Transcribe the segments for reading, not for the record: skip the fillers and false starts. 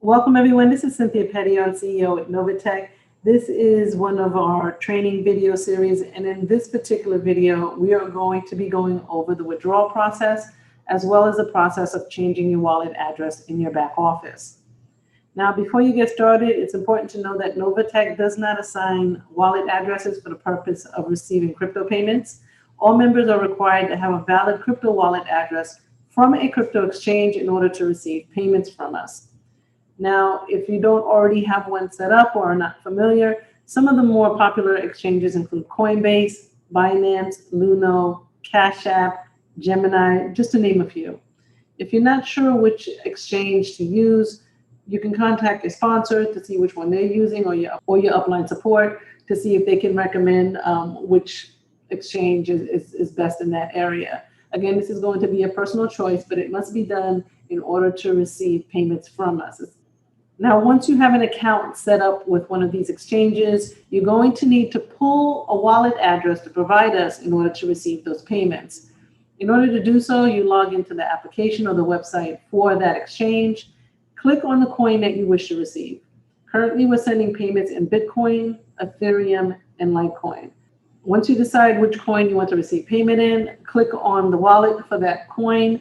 Welcome everyone, this is Cynthia Pettion, CEO at Novatech. This is one of our training video series, and in this particular video, we are going to be going over the withdrawal process, as well as the process of changing your wallet address in your back office. Now, before you get started, it's important to know that Novatech does not assign wallet addresses for the purpose of receiving crypto payments. All members are required to have a valid crypto wallet address from a crypto exchange in order to receive payments from us. Now, if you don't already have one set up or are not familiar, some of the more popular exchanges include Coinbase, Binance, Luno, Cash App, Gemini, just to name a few. If you're not sure which exchange to use, you can contact a sponsor to see which one they're using, or your upline support to see if they can recommend which exchange is best in that area. Again, this is going to be a personal choice, but it must be done in order to receive payments from us. Now, once you have an account set up with one of these exchanges, you're going to need to pull a wallet address to provide us in order to receive those payments. In order to do so, you log into the application or the website for that exchange. Click on the coin that you wish to receive. Currently, we're sending payments in Bitcoin, Ethereum, and Litecoin. Once you decide which coin you want to receive payment in, click on the wallet for that coin.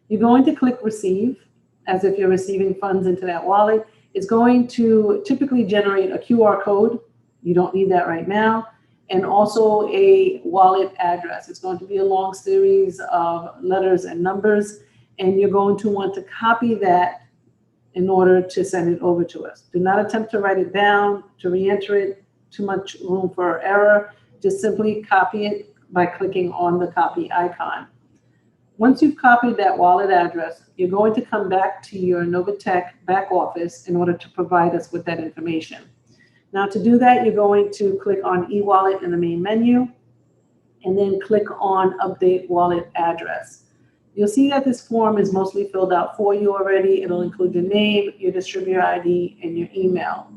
You're going to click Receive, as if you're receiving funds into that wallet. It's going to typically generate a QR code. You don't need that right now. And also a wallet address. It's going to be a long series of letters and numbers, and you're going to want to copy that in order to send it over to us. Do not attempt to write it down, to re-enter it, too much room for error. Just simply copy it by clicking on the copy icon. Once you've copied that wallet address, you're going to come back to your Novatech back office in order to provide us with that information. Now, to do that, you're going to click on e-wallet in the main menu, and then click on Update Wallet Address. You'll see that this form is mostly filled out for you already. It'll include your name, your distributor ID, and your email.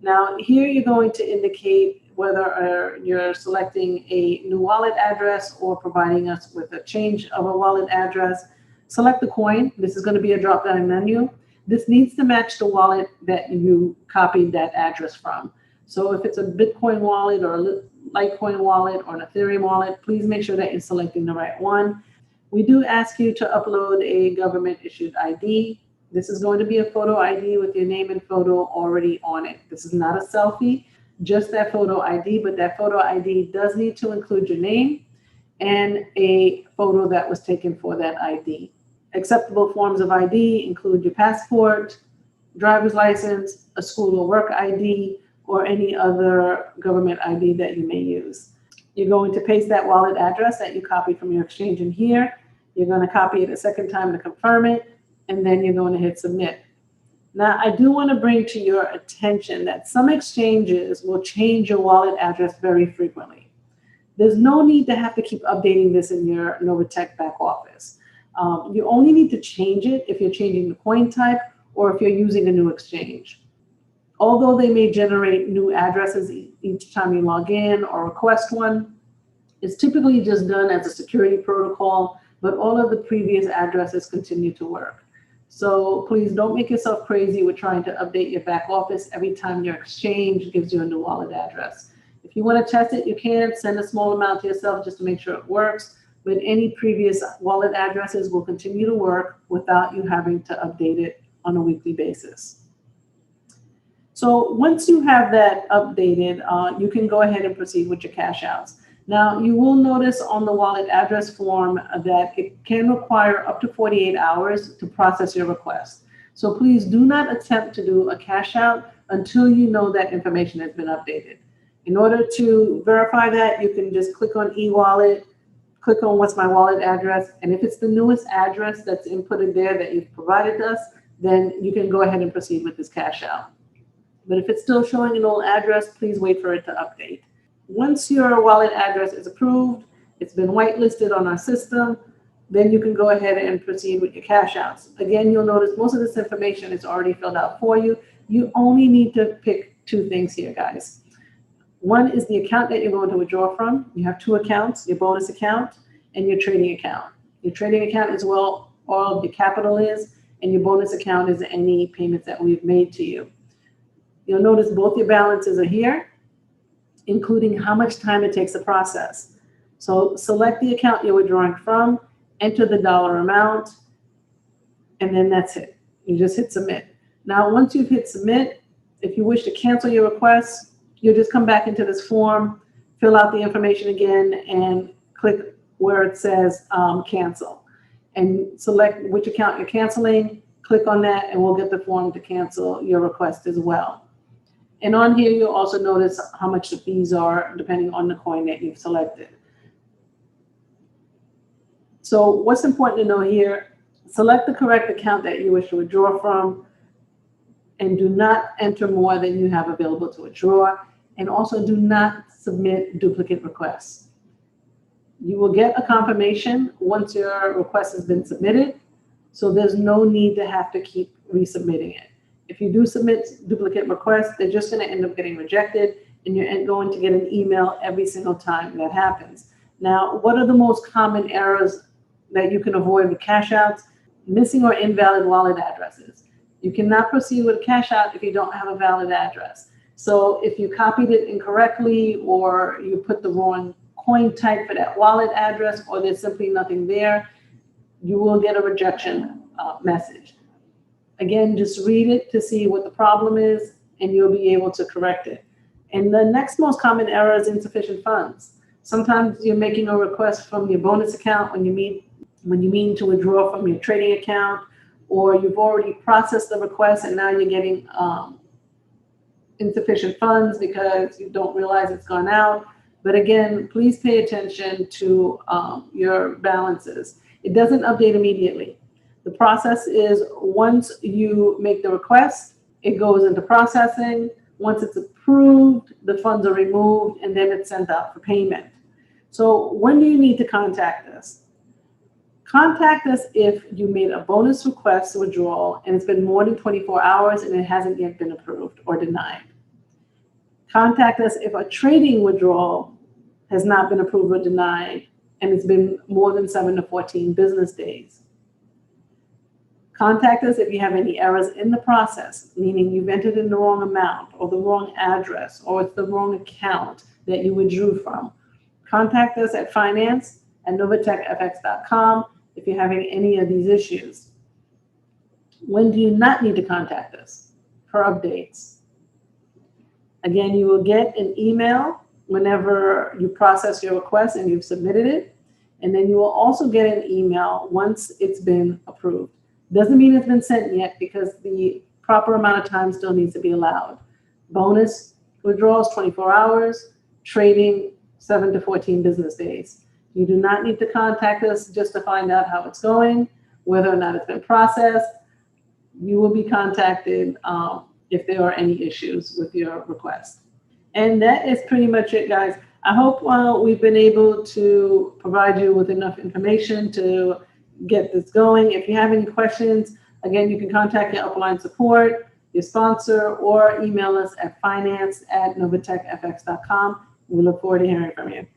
Now, here you're going to indicate whether you're selecting a new wallet address or providing us with a change of a wallet address. Select the coin. This is going to be a drop-down menu. This needs to match the wallet that you copied that address from. So if it's a Bitcoin wallet or a Litecoin wallet or an Ethereum wallet, please make sure that you're selecting the right one. We do ask you to upload a government-issued ID. This is going to be a photo ID with your name and photo already on it. This is not a selfie, just that photo ID, but that photo ID does need to include your name and a photo that was taken for that ID. Acceptable forms of ID include your passport, driver's license, a school or work ID, or any other government ID that you may use. You're going to paste that wallet address that you copied from your exchange in here. You're going to copy it a second time to confirm it, and then you're going to hit submit. Now, I do want to bring to your attention that some exchanges will change your wallet address very frequently. There's no need to have to keep updating this in your Novatech back office. You only need to change it if you're changing the coin type or if you're using a new exchange. Although they may generate new addresses each time you log in or request one, it's typically just done as a security protocol, but all of the previous addresses continue to work. So please don't make yourself crazy with trying to update your back office every time your exchange gives you a new wallet address. If you want to test it, you can send a small amount to yourself just to make sure it works, but any previous wallet addresses will continue to work without you having to update it on a weekly basis. So once you have that updated, you can go ahead and proceed with your cash outs. Now, you will notice on the wallet address form that it can require up to 48 hours to process your request. So please do not attempt to do a cash out until you know that information has been updated. In order to verify that, you can just click on e-wallet, click on what's my wallet address, and if it's the newest address that's inputted there that you've provided us, then you can go ahead and proceed with this cash out. But if it's still showing an old address, please wait for it to update. Once your wallet address is approved, it's been whitelisted on our system, then you can go ahead and proceed with your cash outs. Again, you'll notice most of this information is already filled out for you. You only need to pick two things here, guys. One is the account that you're going to withdraw from. You have two accounts, your bonus account and your trading account. Your trading account is where all of your capital is, and your bonus account is any payments that we've made to you. You'll notice both your balances are here, including how much time it takes to process. So select the account you're withdrawing from, enter the dollar amount, and then that's it. You just hit submit. Now, once you've hit submit, if you wish to cancel your request, you'll just come back into this form, fill out the information again, and click where it says cancel. And select which account you're canceling, click on that, and we'll get the form to cancel your request as well. And on here, you'll also notice how much the fees are depending on the coin that you've selected. So what's important to know here, select the correct account that you wish to withdraw from, and do not enter more than you have available to withdraw, and also do not submit duplicate requests. You will get a confirmation once your request has been submitted, so there's no need to have to keep resubmitting it. If you do submit duplicate requests, they're just going to end up getting rejected, and you're going to get an email every single time that happens. Now, what are the most common errors that you can avoid with cash outs? Missing or invalid wallet addresses. You cannot proceed with a cash out if you don't have a valid address. So if you copied it incorrectly, or you put the wrong coin type for that wallet address, or there's simply nothing there, you will get a rejection message. Again, just read it to see what the problem is, and you'll be able to correct it. And the next most common error is insufficient funds. Sometimes you're making a request from your bonus account when you mean to withdraw from your trading account, or you've already processed the request and now you're getting insufficient funds because you don't realize it's gone out. But again, please pay attention to your balances. It doesn't update immediately. The process is once you make the request, it goes into processing. Once it's approved, the funds are removed, and then it's sent out for payment. So when do you need to contact us? Contact us if you made a bonus request to withdrawal and it's been more than 24 hours and it hasn't yet been approved or denied. Contact us if a trading withdrawal has not been approved or denied and it's been more than 7 to 14 business days. Contact us if you have any errors in the process, meaning you've entered in the wrong amount or the wrong address or it's the wrong account that you withdrew from. Contact us at finance@NOVATECHFX.com if you're having any of these issues. When do you not need to contact us? For updates. Again, you will get an email whenever you process your request and you've submitted it. And then you will also get an email once it's been approved. Doesn't mean it's been sent yet because the proper amount of time still needs to be allowed. Bonus withdrawals, 24 hours. Trading, 7 to 14 business days. You do not need to contact us just to find out how it's going, whether or not it's been processed. You will be contacted if there are any issues with your request. And that is pretty much it, guys. I hope we've been able to provide you with enough information to get this going. If you have any questions, again, you can contact your upline support, your sponsor, or email us at finance@NOVATECHFX.com. We look forward to hearing from you.